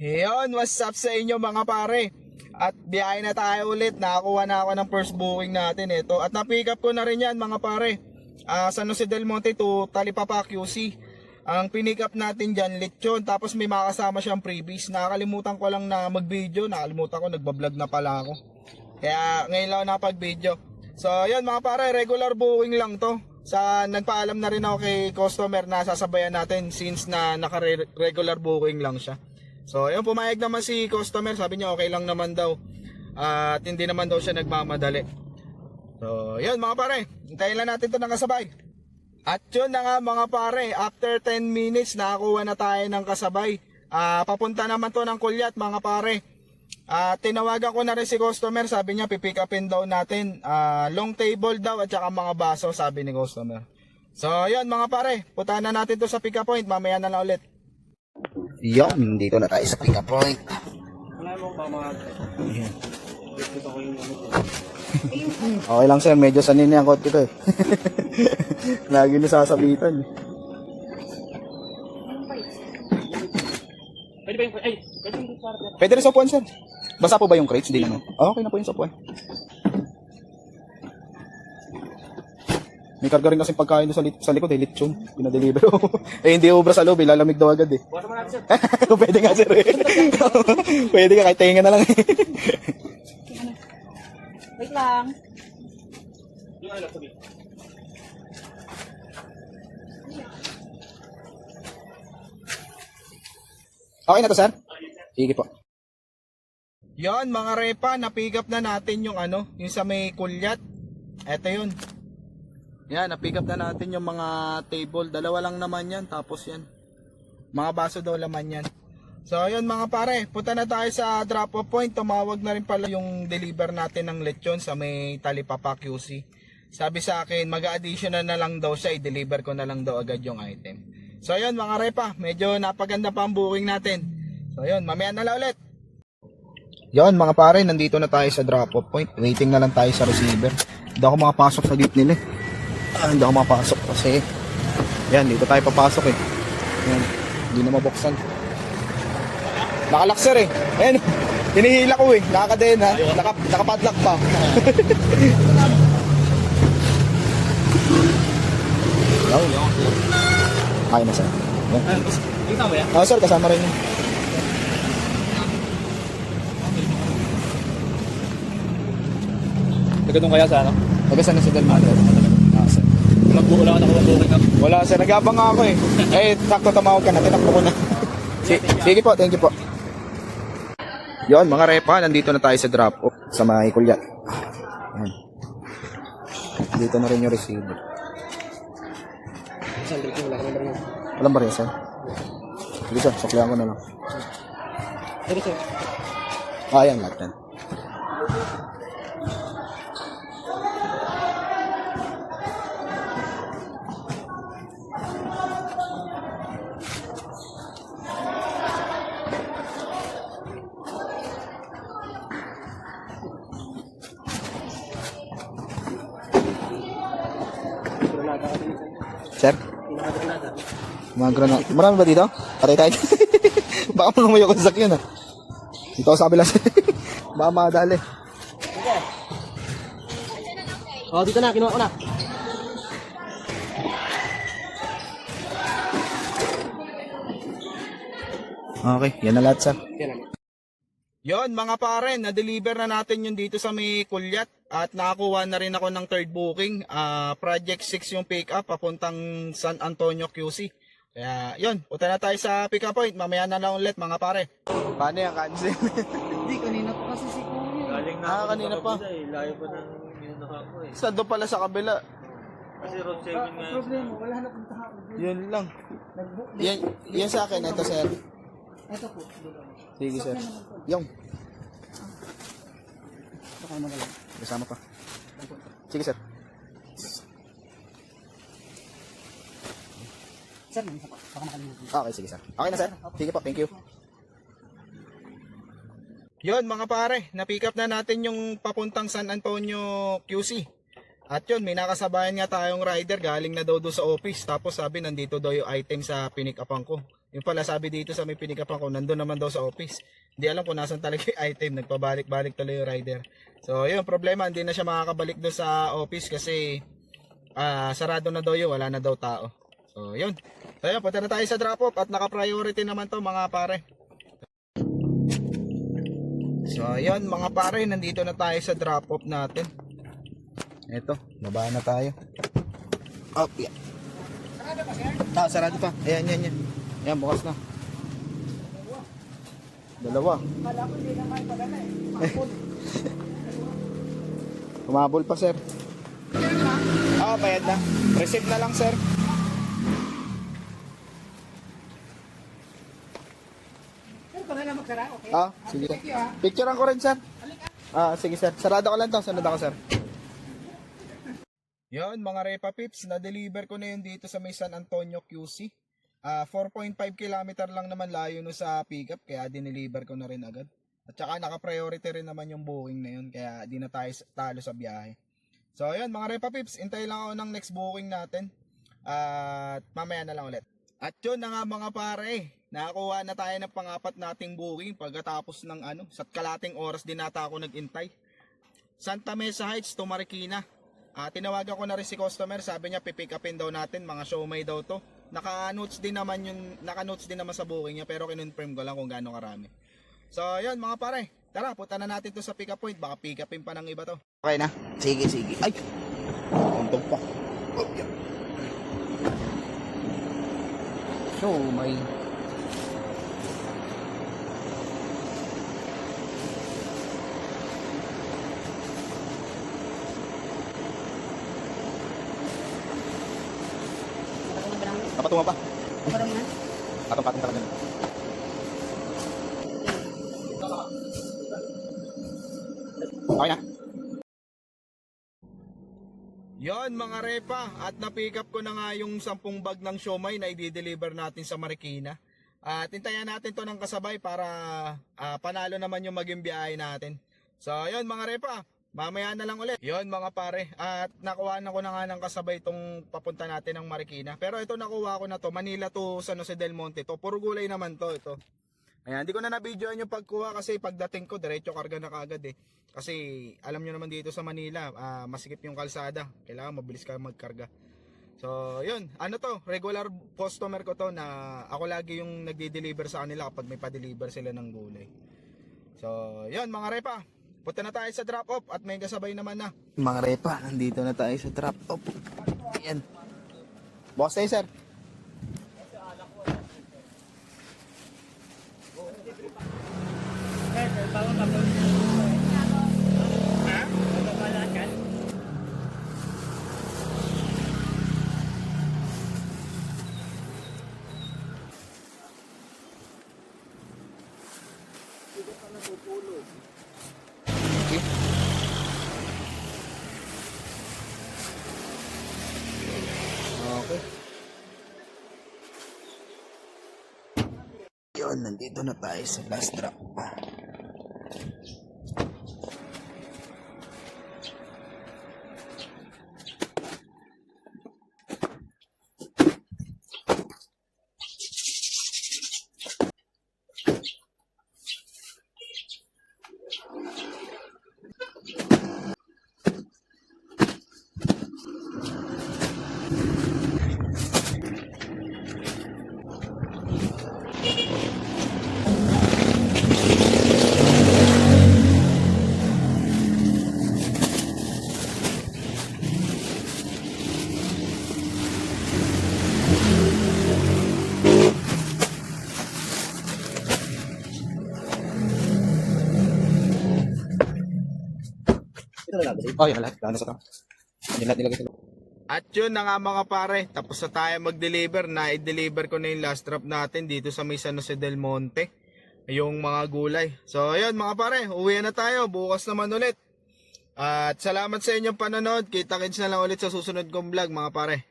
Ayun, what's up sa inyo mga pare? At biyahe na tayo ulit. Nakakuha na ako ng first booking natin ito. At na-pick up ko na rin yan mga pare. San Jose del Monte to Talipapa QC. Ang pinick up natin dyan, lechon. Tapos may makasama siyang freebies. Nakakalimutan ko lang na mag-video. Nakalimutan ko, nagbablog na pala ako. Kaya ngayon lang nakapag-video. So yun mga pare, regular booking lang to. Nagpaalam na rin ako kay customer na sasabayan natin since na naka-regular booking lang siya. So yun, pumayag naman si customer, sabi niya okay lang naman daw. At hindi naman daw siya nagmamadali. So yun mga pare, hintayin lang natin ito ng kasabay. At yun na nga mga pare, after 10 minutes nakakuha na tayo ng kasabay. Papunta naman to ng Kulyat mga pare. Tinawagan ko na rin si customer, sabi niya pipick upin daw natin. Long table daw at saka mga baso, sabi ni customer. So yun mga pare, puntahan na natin to sa pick up point, mamaya na lang ulit. Yan, dito na tayo sa pick up point. Wala mo ba mga... Dito ko yung ano. Okay lang sir, medyo sanin na yung kotse ko eh. Lagi nasasabitan. Pwede ba yung... Ay! Pwede yung para... Pwede rin sa upuan sir. Basa po ba yung crates? Hindi naman. Okay na po yung sa upuan. May karga rin kasi pagkain doon sa likod eh, lechon. Pinadeliver ko. Eh hindi obra sa loob eh, lalamig daw agad eh. Bukas mo natin sir. Pwede nga sir eh. Pwede ka, kahit tinga na lang eh. Wait lang. Yung ano sabi. Okay na to sir? Sige po. Yon mga repa, na-pick up na natin yung yung sa may Kulyat. Eto yun. Yan, na-pick up na natin yung mga table. Dalawa lang naman yan, tapos yan. Mga baso daw laman yan. So yun mga pare, punta na tayo sa drop off point. Tumawag na rin pala yung deliver natin ng lechon sa may Talipapa QC. Sabi sa akin, mag-additional na lang daw siya, i-deliver ko na lang daw agad yung item. So yun mga repa, medyo napaganda pa ang booking natin. So yun, mamaya na lang ulit. Yon mga pare, nandito na tayo sa drop off point. Waiting na lang tayo sa receiver. Hindi ako makapasok sa gate nila eh. Hindi ako makapasok kasi yan, dito tayo papasok eh. Yan, hindi na mabuksan. Nakalock sir eh. Ayan, hinihila ko eh. Nakakadena, nakapadlock pa. Ayun na sir. Yan. Ikaw mo yan? Ah sir, kasama rin yun. Tagadong kaya sa ano? Nagasan na si Del Monte. Ah sir. Wala ka na kung booking up. Wala sir, nag-abang nga ako eh. Eh, takto tumawag ka na, tinakbo ko na. Sige po, thank you po. Yon mga repa, nandito na tayo sa drop off sa mga Kulyat. Yan. Dito na rin yung receiver. Saan dito? Wala ka na rin. Walang barya sir? Sige sir, suklihan ko na lang. Pero sir. Yan, lahat yan. Granada ka din sir. Sir? Pinaka-granada. Mga granada. Marami ba dito? Patay tayo. Baka mo lumayo ko sa sakyan ah. Dito ako sa kabila sir. Baka madali. Oh, dito na, kinuha ko na. Okay, yan na lahat sir. Yan na. Yon mga pare, na-deliver na natin yung dito sa may Kulyat at nakakuha na rin ako ng third booking. Project 6 yung pick up papuntang San Antonio QC. Kaya yon, punta na tayo sa pick up point. Mamaya na lang ulit mga pare. Paano yung cancel? Hindi, kanina pa kasi si Kuya. Galing na ako Kanina sa pa. kabila eh. Layo pa ng minunaka ko eh. Sa doon pala sa kabila. Kasi road 7 nga yun. Problema, wala na punta ako. Yun lang. Nag-book. Yan sa akin, ito sir. Ito po. Sige sir. Yung, Baka mo na lang. kasama pa. Sige sir. Sir, nang isa pa. Baka makalimutan. Okay, sige sir. Okay na sir. Sige po, thank you. Yon mga pare, na-pick up na natin yung papuntang San Antonio QC. At yun, may nakasabayan nga tayong rider, galing na daw doon sa office. Tapos sabi, nandito daw yung item sa pinick upan ko. Yung pala sabi dito sa may pinikapan ko, nandun naman daw sa office. Hindi alam kung nasan talaga yung item, nagpabalik-balik tuloy yung rider. So yun, problema, hindi na siya makakabalik doon sa office kasi sarado na daw yun, wala na daw tao. So yun, punta na tayo sa drop off at naka-priority naman to mga pare. So yun mga pare, nandito na tayo sa drop off natin. Eto, baba na tayo. Oh, yeah. Sarado pa, sir? Sarado pa. Ayan, yan. Ayan, bukas na. Dalawa. Kala ko hindi naman pagana eh. Kumabol pa, sir. Bayad na. Receipt na lang, sir. Sir, kung na magsara, okay? Sige. Thank you, Picturean ko rin, sir. Sige, sir. Sarado ko lang to. Sunod ako, sir. Yon mga Repa Pips, na-deliver ko na yun dito sa may San Antonio QC. 4.5 kilometer lang naman layo no sa pickup, kaya dineliver ko na rin agad. At saka naka-priority rin naman yung booking na yun, kaya di na tayo talo sa biyahe. So yun mga Repa Pips, hintay lang ako ng next booking natin. At mamaya na lang ulit. At yun na nga mga pare, nakakuha na tayo ng pangapat nating booking pagkatapos ng sa kalating oras din nata ako nag-intay. Santa Mesa Heights to Marikina. Tinawagan ko na rin si customer, sabi niya pipick upin daw natin, mga siomay daw to. Naka-notes din naman sa booking niya, pero kinonfirm ko lang kung gaano karami. So, yun mga pare, tara, punta na natin to sa pick up point, baka pick upin pa ng iba to. Okay na? Sige. Ay! Tuntog pa. Siomay. Kapatungan pa. Parang yan? Patong-patong talaga. Okay na. Yon mga Repa, at na-pick up ko na nga yung 10 bag ng siomay na i-deliver natin sa Marikina. At hintayan natin to ng kasabay para panalo naman yung maging biyahe natin. So yon mga Repa, mamaya na lang ulit. Yon mga pare, at nakuha na ko na nga ng kasabay itong papunta natin ng Marikina. Pero ito nakuha ko na to, Manila to San Jose del Monte to. Puro gulay naman to ito. Ayan, hindi ko na na-videoan yung pagkuha kasi pagdating ko diretso karga na kaagad eh. Kasi alam nyo naman dito sa Manila, masikip yung kalsada. Kailangan mabilis ka magkarga. So yun, regular customer ko to na ako lagi yung nagdi-deliver sa kanila kapag may pa-deliver sila ng gulay. So yun mga Repa, punta na tayo sa drop off at may kasabay naman na. Mga Repa, nandito na tayo sa drop off. Ayan. Boss tayo, sir. Okay. Yun, nandito na tayo sa last drop. Oh, yan lahat. Gano'n sa to. Yan lahat nilagay sa loob. At yun na nga mga pare, tapos na tayo mag-deliver. Na-deliver ko na yung last drop natin dito sa may San Jose del Monte. Yung mga gulay. So ayun mga pare, uwi na tayo. Bukas naman ulit. At salamat sa inyong panonood. Kita-kits na lang ulit sa susunod kong vlog mga pare.